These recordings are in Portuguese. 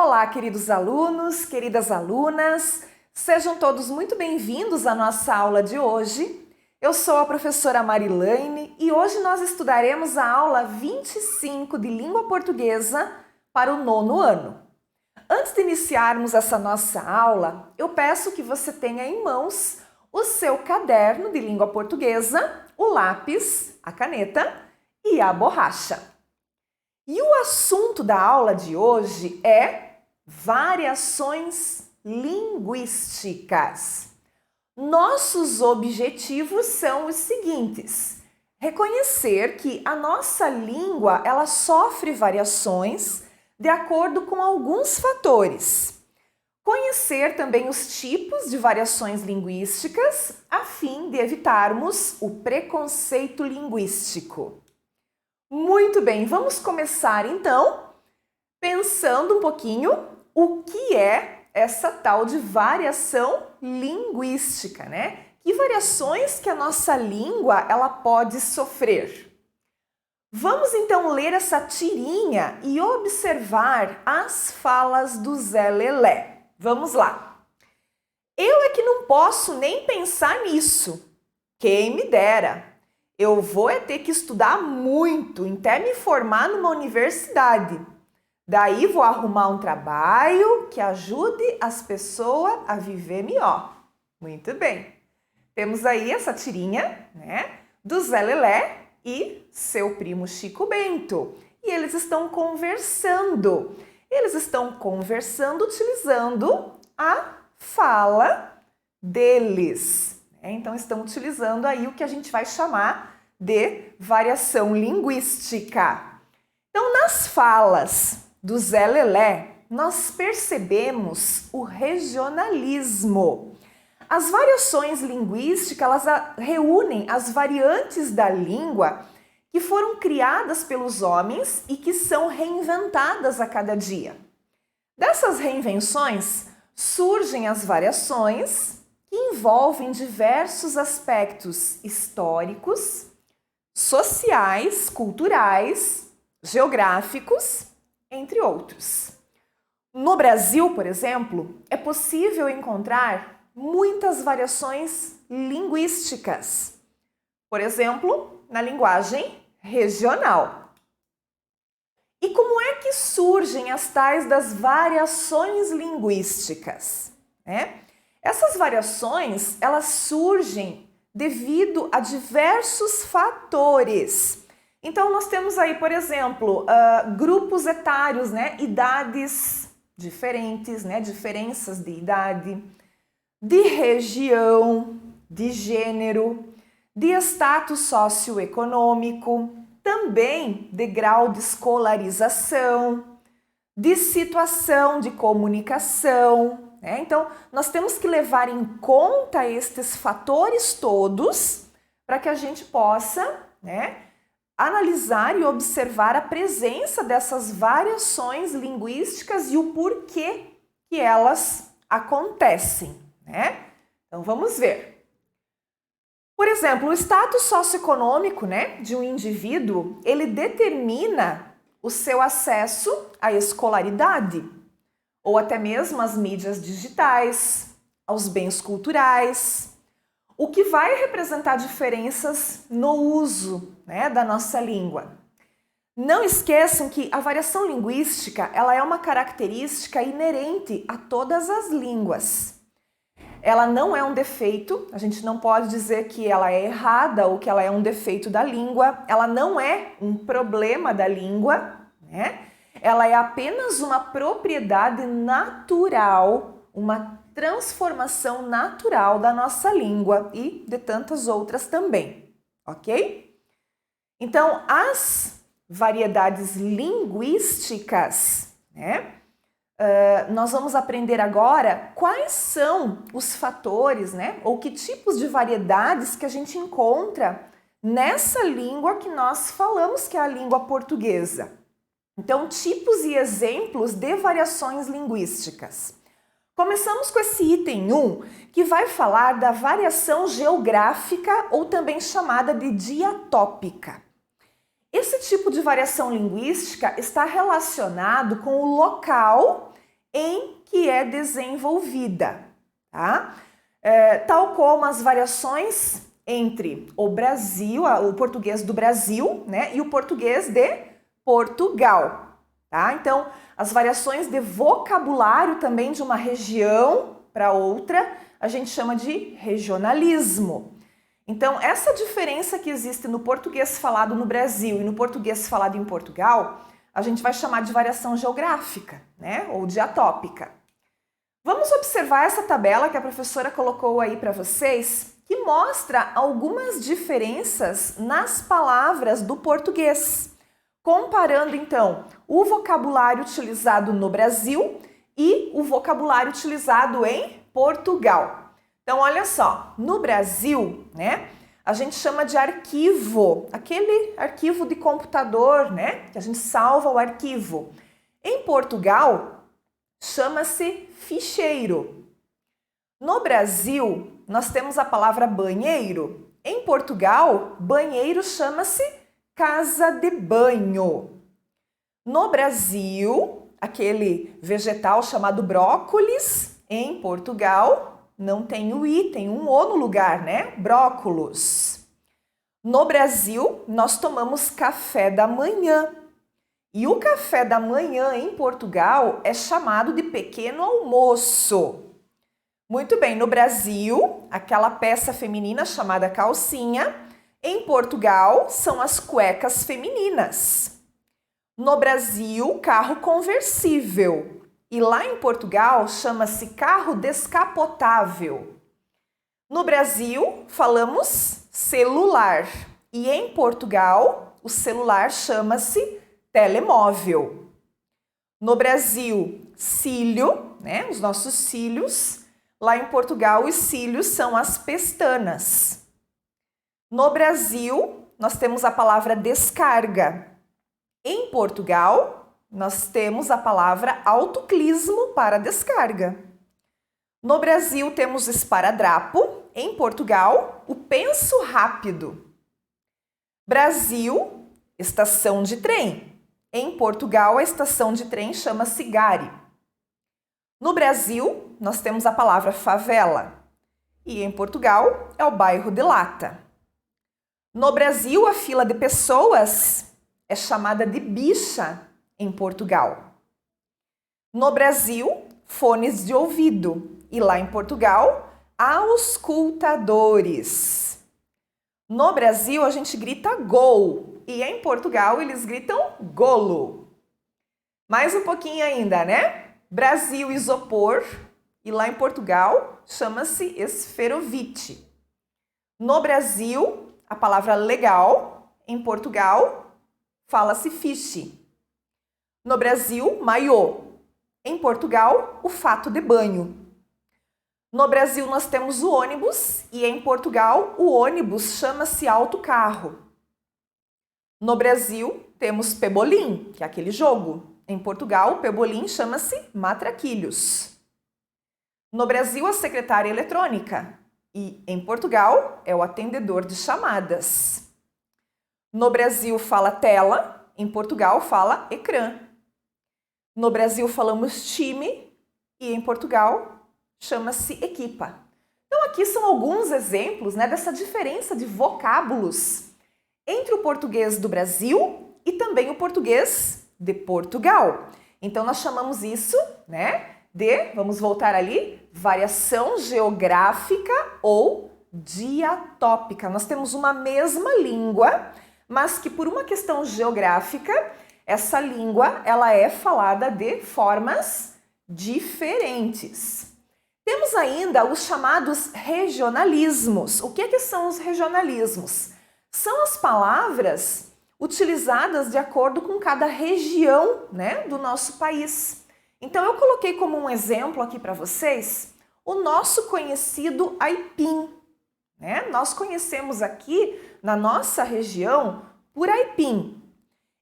Olá, queridos alunos, queridas alunas, sejam todos muito bem-vindos à nossa aula de hoje. Eu sou a professora Marilane e hoje nós estudaremos a aula 25 de Língua Portuguesa para o 9º ano. Antes de iniciarmos essa nossa aula, eu peço que você tenha em mãos o seu caderno de Língua Portuguesa, o lápis, a caneta e a borracha. E o assunto da aula de hoje é variações linguísticas. Nossos objetivos são os seguintes: reconhecer que a nossa língua ela sofre variações de acordo com alguns fatores. Conhecer também os tipos de variações linguísticas a fim de evitarmos o preconceito linguístico. Muito bem, vamos começar então pensando um pouquinho o que é essa tal de variação linguística, né? Que variações que a nossa língua ela pode sofrer? Vamos então ler essa tirinha e observar as falas do Zé Lelé. Vamos lá. Eu é que não posso nem pensar nisso. Quem me dera. Eu vou ter que estudar muito até me formar numa universidade. Daí vou arrumar um trabalho que ajude as pessoas a viver melhor. Muito bem. Temos aí essa tirinha, né, do Zé Lelé e seu primo Chico Bento. E eles estão conversando. Eles estão conversando utilizando a fala deles. Então, estão utilizando aí o que a gente vai chamar de variação linguística. Então, nas falas do Zé Lelé, nós percebemos o regionalismo. As variações linguísticas, elas reúnem as variantes da língua que foram criadas pelos homens e que são reinventadas a cada dia. Dessas reinvenções, surgem as variações que envolvem diversos aspectos históricos, sociais, culturais, geográficos, entre outros. No Brasil, por exemplo, é possível encontrar muitas variações linguísticas. Por exemplo, na linguagem regional. E como é que surgem as tais das variações linguísticas, né? Essas variações, elas surgem devido a diversos fatores. Então, nós temos aí, por exemplo, grupos etários, né? Idades diferentes, né? Diferenças de idade, de região, de gênero, de status socioeconômico, também de grau de escolarização, de situação de comunicação. Então, nós temos que levar em conta estes fatores todos para que a gente possa, né, analisar e observar a presença dessas variações linguísticas e o porquê que elas acontecem, né? Então, vamos ver. Por exemplo, o status socioeconômico, né, de um indivíduo, ele determina o seu acesso à escolaridade, ou até mesmo às mídias digitais, aos bens culturais, o que vai representar diferenças no uso, né, da nossa língua. Não esqueçam que a variação linguística ela é uma característica inerente a todas as línguas. Ela não é um defeito, a gente não pode dizer que ela é errada ou que ela é um defeito da língua, ela não é um problema da língua, né? Ela é apenas uma propriedade natural, uma transformação natural da nossa língua e de tantas outras também, ok? Então, as variedades linguísticas, né? Nós vamos aprender agora quais são os fatores, né? Ou que tipos de variedades que a gente encontra nessa língua que nós falamos, que é a língua portuguesa. Então, tipos e exemplos de variações linguísticas. Começamos com esse item 1, que vai falar da variação geográfica ou também chamada de diatópica. Esse tipo de variação linguística está relacionado com o local em que é desenvolvida, tá? Tal como as variações entre o Brasil, o português do Brasil, né, e o português de Portugal, tá? Então, as variações de vocabulário também de uma região para outra, a gente chama de regionalismo. Então, essa diferença que existe no português falado no Brasil e no português falado em Portugal, a gente vai chamar de variação geográfica, né? Ou diatópica. Vamos observar essa tabela que a professora colocou aí para vocês, que mostra algumas diferenças nas palavras do português, comparando então o vocabulário utilizado no Brasil e o vocabulário utilizado em Portugal. Então, olha só, no Brasil, né, a gente chama de arquivo, aquele arquivo de computador, né, que a gente salva o arquivo. Em Portugal, chama-se ficheiro. No Brasil, nós temos a palavra banheiro. Em Portugal, banheiro chama-se casa de banho. No Brasil, aquele vegetal chamado brócolis, em Portugal, não tem o i, tem um o no lugar, né? Brócolos. No Brasil, nós tomamos café da manhã. E o café da manhã em Portugal é chamado de pequeno almoço. Muito bem, no Brasil, aquela peça feminina chamada calcinha. Em Portugal, são as cuecas femininas. No Brasil, carro conversível. E lá em Portugal, chama-se carro descapotável. No Brasil, falamos celular. E em Portugal, o celular chama-se telemóvel. No Brasil, cílio, né? Os nossos cílios. Lá em Portugal, os cílios são as pestanas. No Brasil, nós temos a palavra descarga. Em Portugal, nós temos a palavra autoclismo para descarga. No Brasil, temos esparadrapo. Em Portugal, o penso rápido. Brasil, estação de trem. Em Portugal, a estação de trem chama-se gare. No Brasil, nós temos a palavra favela. E em Portugal, é o bairro de Lata. No Brasil, a fila de pessoas é chamada de bicha em Portugal. No Brasil, fones de ouvido. E lá em Portugal, auscultadores. No Brasil, a gente grita gol. E em Portugal, eles gritam golo. Mais um pouquinho ainda, né? Brasil, isopor. E lá em Portugal, chama-se esferovite. No Brasil, a palavra legal. Em Portugal, fala-se fiche. No Brasil, maiô. Em Portugal, o fato de banho. No Brasil, nós temos o ônibus e em Portugal, o ônibus chama-se autocarro. No Brasil, temos pebolim, que é aquele jogo. Em Portugal, o pebolim chama-se matraquilhos. No Brasil, a secretária eletrônica e em Portugal, é o atendedor de chamadas. No Brasil, fala tela, em Portugal, fala ecrã. No Brasil falamos time e em Portugal chama-se equipa. Então aqui são alguns exemplos, né, dessa diferença de vocábulos entre o português do Brasil e também o português de Portugal. Então nós chamamos isso, né, de, vamos voltar ali, variação geográfica ou diatópica. Nós temos uma mesma língua, mas que por uma questão geográfica, essa língua ela é falada de formas diferentes. Temos ainda os chamados regionalismos. O que são os regionalismos? São as palavras utilizadas de acordo com cada região, né, do nosso país. Então eu coloquei como um exemplo aqui para vocês o nosso conhecido aipim, né? Nós conhecemos aqui na nossa região por aipim.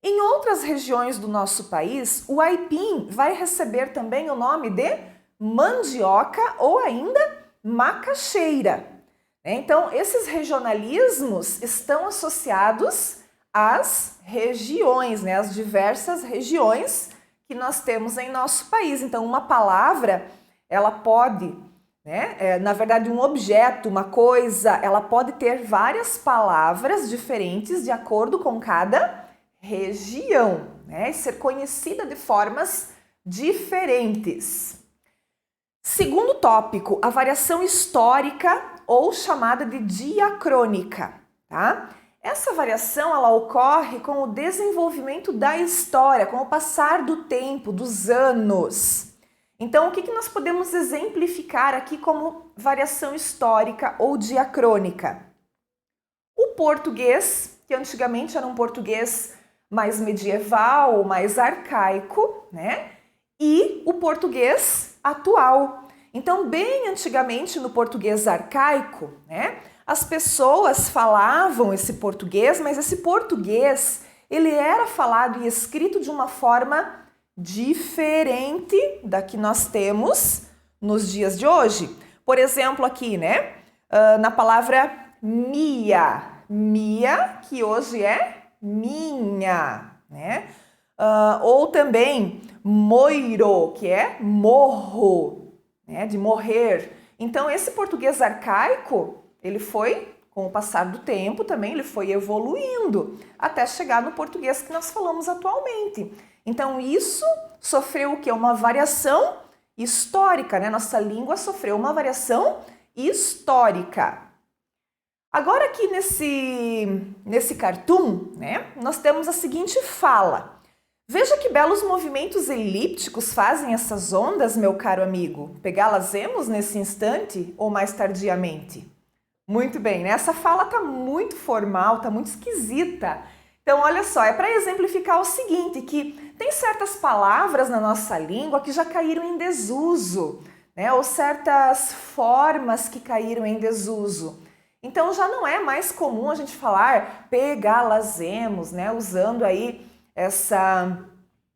Em outras regiões do nosso país, o aipim vai receber também o nome de mandioca ou ainda macaxeira. Então, esses regionalismos estão associados às regiões, né? Às diversas regiões que nós temos em nosso país. Então, uma palavra, ela pode, né, na verdade, um objeto, uma coisa, ela pode ter várias palavras diferentes de acordo com cada região, né, e ser conhecida de formas diferentes. Segundo tópico, a variação histórica ou chamada de diacrônica, tá? Essa variação ela ocorre com o desenvolvimento da história, com o passar do tempo, dos anos. Então, o que nós podemos exemplificar aqui como variação histórica ou diacrônica? O português, que antigamente era um português mais medieval, mais arcaico, né? E o português atual. Então, bem antigamente no português arcaico, né? As pessoas falavam esse português, mas esse português, ele era falado e escrito de uma forma diferente da que nós temos nos dias de hoje. Por exemplo, aqui, né? Na palavra mia, mia, que hoje é minha, né? Ou também moiro, que é morro, né? De morrer. Então, esse português arcaico, ele foi, com o passar do tempo também, ele foi evoluindo até chegar no português que nós falamos atualmente. Então, isso sofreu o quê? Uma variação histórica, né? Nossa língua sofreu uma variação histórica. Agora aqui nesse cartoon, né, nós temos a seguinte fala. Veja que belos movimentos elípticos fazem essas ondas, meu caro amigo. Pegá-las-emos nesse instante ou mais tardiamente? Muito bem, né? Essa fala tá muito formal, tá muito esquisita. Então, olha só, é para exemplificar o seguinte, que tem certas palavras na nossa língua que já caíram em desuso, né? Ou certas formas que caíram em desuso. Então, já não é mais comum a gente falar pegá-las-emos, né? Usando aí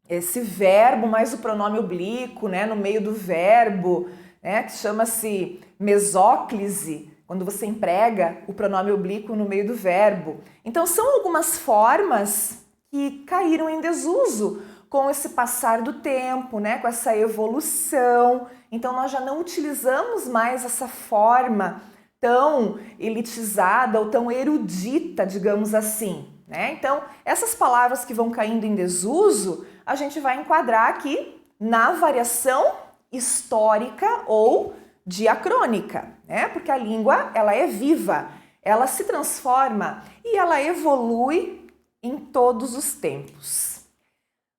esse verbo mais o pronome oblíquo, né? No meio do verbo, né? Que chama-se mesóclise, quando você emprega o pronome oblíquo no meio do verbo. Então, são algumas formas que caíram em desuso com esse passar do tempo, né? Com essa evolução. Então, nós já não utilizamos mais essa forma tão elitizada ou tão erudita, digamos assim, né? Então, essas palavras que vão caindo em desuso, a gente vai enquadrar aqui na variação histórica ou diacrônica, né? Porque a língua, ela é viva, ela se transforma e ela evolui em todos os tempos.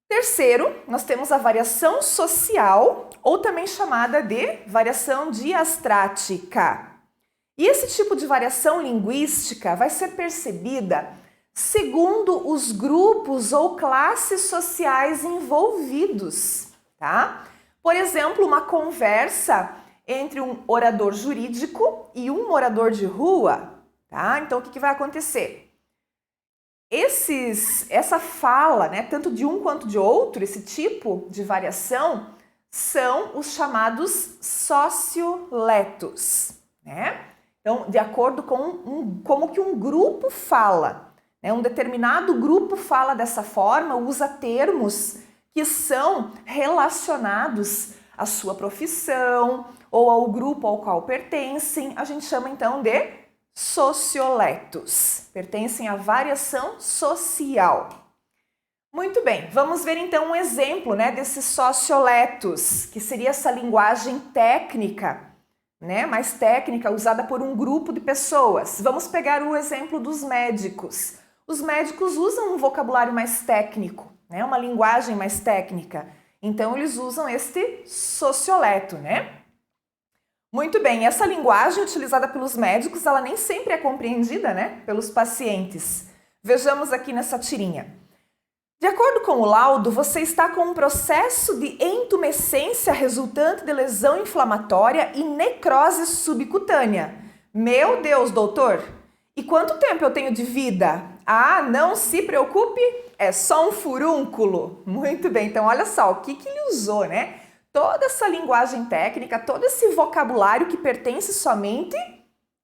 Terceiro, nós temos a variação social, ou também chamada de variação diastrática. E esse tipo de variação linguística vai ser percebida segundo os grupos ou classes sociais envolvidos, tá? Por exemplo, uma conversa entre um orador jurídico e um morador de rua, tá? Então, o que vai acontecer? Essa fala, né, tanto de um quanto de outro, esse tipo de variação, são os chamados socioletos, né? Então, de acordo com como que um grupo fala, né? Um determinado grupo fala dessa forma, usa termos que são relacionados à sua profissão ou ao grupo ao qual pertencem, a gente chama então de socioletos, pertencem à variação social. Muito bem, vamos ver então um exemplo, né, desses socioletos, que seria essa linguagem técnica, né, mais técnica, usada por um grupo de pessoas. Vamos pegar o exemplo dos médicos. Os médicos usam um vocabulário mais técnico, né, uma linguagem mais técnica. Então, eles usam este socioleto, né? Muito bem, essa linguagem utilizada pelos médicos, ela nem sempre é compreendida, né, pelos pacientes. Vejamos aqui nessa tirinha. De acordo com o laudo, você está com um processo de entumescência resultante de lesão inflamatória e necrose subcutânea. Meu Deus, doutor! E quanto tempo eu tenho de vida? Ah, não se preocupe, é só um furúnculo. Muito bem, então olha só o que ele usou, né? Toda essa linguagem técnica, todo esse vocabulário que pertence somente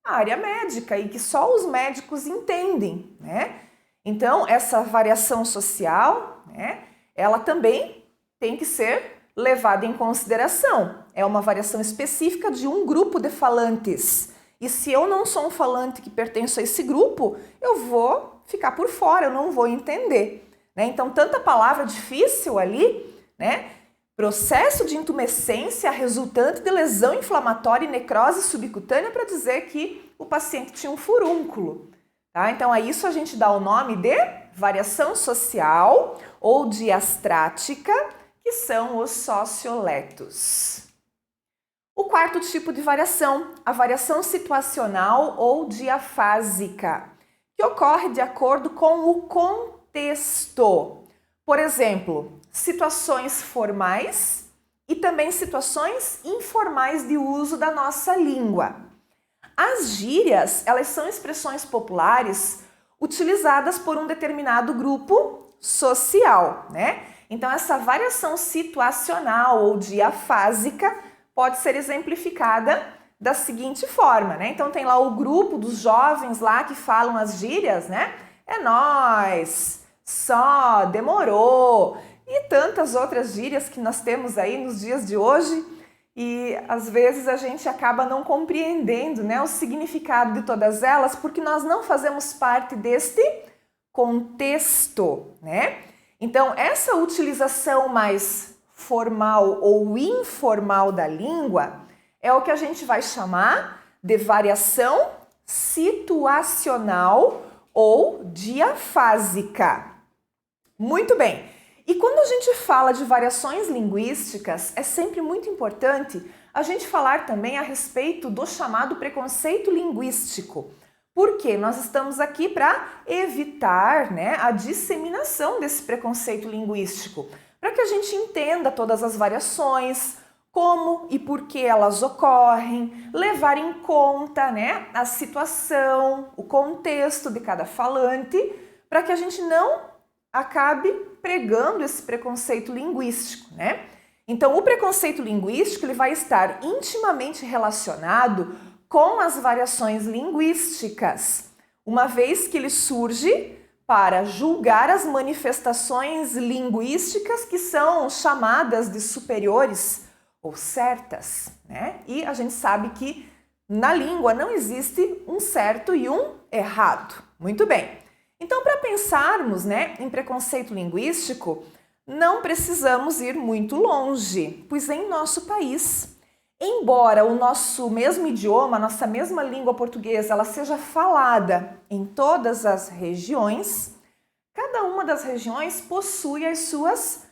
à área médica e que só os médicos entendem, né? Então, essa variação social, né, ela também tem que ser levada em consideração. É uma variação específica de um grupo de falantes. E se eu não sou um falante que pertence a esse grupo, eu vou ficar por fora, eu não vou entender, né? Então, tanta palavra difícil ali, né? Processo de intumescência resultante de lesão inflamatória e necrose subcutânea para dizer que o paciente tinha um furúnculo. Tá? Então, a isso a gente dá o nome de variação social ou diastrática, que são os socioletos. O quarto tipo de variação, a variação situacional ou diafásica, que ocorre de acordo com o contexto. Por exemplo, situações formais e também situações informais de uso da nossa língua. As gírias, elas são expressões populares utilizadas por um determinado grupo social, né? Então, essa variação situacional ou diafásica pode ser exemplificada da seguinte forma, né? Então, tem lá o grupo dos jovens lá que falam as gírias, né? É nóis, só, demorou e tantas outras gírias que nós temos aí nos dias de hoje e às vezes a gente acaba não compreendendo, né, o significado de todas elas porque nós não fazemos parte deste contexto, né? Então, essa utilização mais formal ou informal da língua é o que a gente vai chamar de variação situacional ou diafásica. Muito bem. E quando a gente fala de variações linguísticas, é sempre muito importante a gente falar também a respeito do chamado preconceito linguístico. Porque nós estamos aqui para evitar, né, a disseminação desse preconceito linguístico, para que a gente entenda todas as variações, como e por que elas ocorrem, levar em conta, né, a situação, o contexto de cada falante, para que a gente não acabe pregando esse preconceito linguístico, né? Então, o preconceito linguístico ele vai estar intimamente relacionado com as variações linguísticas, uma vez que ele surge para julgar as manifestações linguísticas que são chamadas de superiores ou certas, né? E a gente sabe que na língua não existe um certo e um errado. Muito bem. Então, para pensarmos, né, em preconceito linguístico, não precisamos ir muito longe, pois em nosso país, embora o nosso mesmo idioma, a nossa mesma língua portuguesa, ela seja falada em todas as regiões, cada uma das regiões possui as suas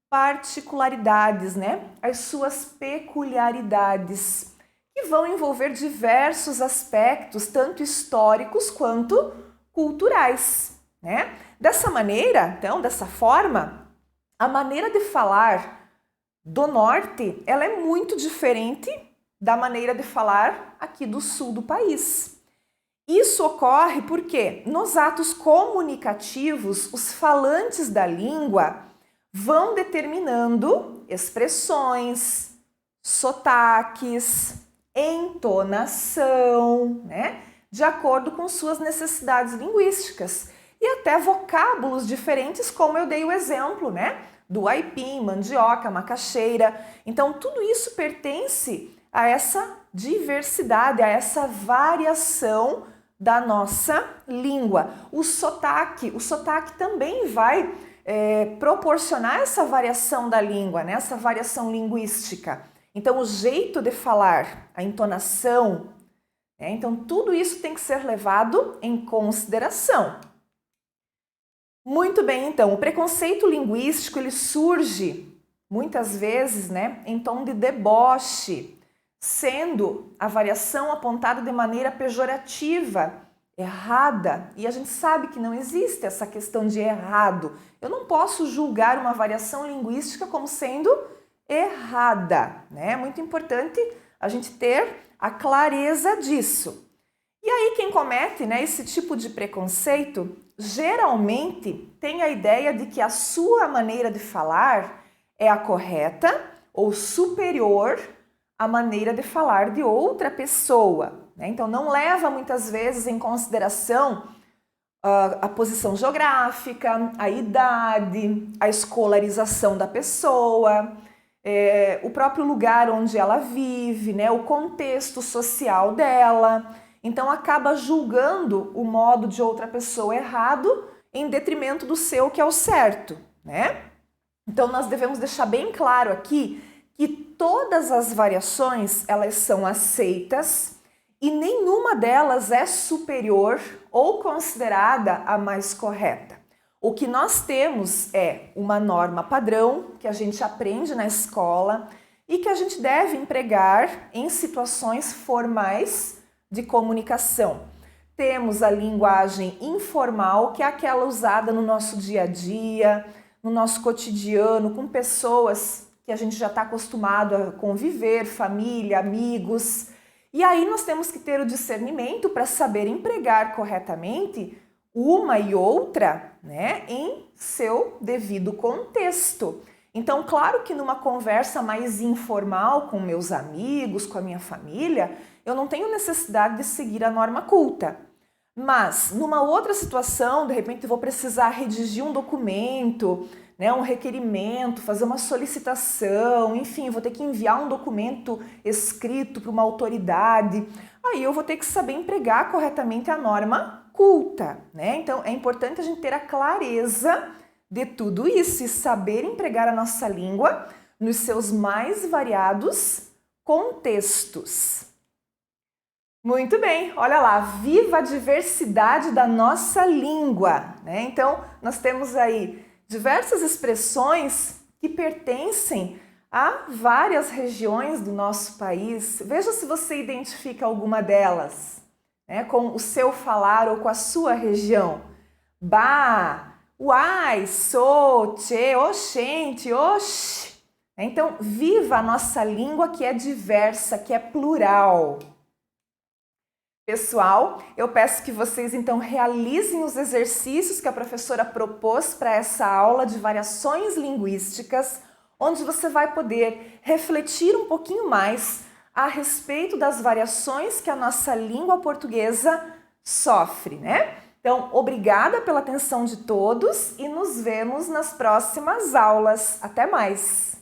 particularidades, né? As suas peculiaridades, que vão envolver diversos aspectos, tanto históricos quanto culturais, né? Dessa maneira, então, dessa forma, a maneira de falar do norte, ela é muito diferente da maneira de falar aqui do sul do país. Isso ocorre porque nos atos comunicativos, os falantes da língua vão determinando expressões, sotaques, entonação, né? De acordo com suas necessidades linguísticas e até vocábulos diferentes, como eu dei o exemplo, né? Do aipim, mandioca, macaxeira. Então, tudo isso pertence a essa diversidade, a essa variação da nossa língua. O sotaque também vai proporcionar essa variação da língua, né? Essa variação linguística. Então, o jeito de falar, a entonação, então tudo isso tem que ser levado em consideração. Muito bem, então, o preconceito linguístico ele surge muitas vezes, né, em tom de deboche, sendo a variação apontada de maneira pejorativa, errada, e a gente sabe que não existe essa questão de errado. Eu não posso julgar uma variação linguística como sendo errada, né? É muito importante a gente ter a clareza disso. E aí quem comete, né, esse tipo de preconceito, geralmente tem a ideia de que a sua maneira de falar é a correta ou superior à maneira de falar de outra pessoa, né? Então não leva muitas vezes em consideração a posição geográfica, a idade, a escolarização da pessoa, o próprio lugar onde ela vive, né, o contexto social dela. Então acaba julgando o modo de outra pessoa errado em detrimento do seu, que é o certo, né? Então nós devemos deixar bem claro aqui que todas as variações, elas são aceitas e nenhuma delas é superior ou considerada a mais correta. O que nós temos é uma norma padrão que a gente aprende na escola e que a gente deve empregar em situações formais de comunicação. Temos a linguagem informal, que é aquela usada no nosso dia a dia, no nosso cotidiano, com pessoas que a gente já está acostumado a conviver, família, amigos. E aí nós temos que ter o discernimento para saber empregar corretamente uma e outra, né, em seu devido contexto. Então, claro que numa conversa mais informal com meus amigos, com a minha família, eu não tenho necessidade de seguir a norma culta. Mas, numa outra situação, de repente eu vou precisar redigir um documento, né, um requerimento, fazer uma solicitação, enfim, vou ter que enviar um documento escrito para uma autoridade, aí eu vou ter que saber empregar corretamente a norma culta, né? Então, é importante a gente ter a clareza de tudo isso e saber empregar a nossa língua nos seus mais variados contextos. Muito bem, olha lá, viva a diversidade da nossa língua, né? Então, nós temos aí diversas expressões que pertencem a várias regiões do nosso país. Veja se você identifica alguma delas, né, com o seu falar ou com a sua região. Bah, uai, sou, tchê, oxente, oxi. Então, viva a nossa língua que é diversa, que é plural. Pessoal, eu peço que vocês então realizem os exercícios que a professora propôs para essa aula de variações linguísticas, onde você vai poder refletir um pouquinho mais a respeito das variações que a nossa língua portuguesa sofre, né? Então, obrigada pela atenção de todos e nos vemos nas próximas aulas. Até mais!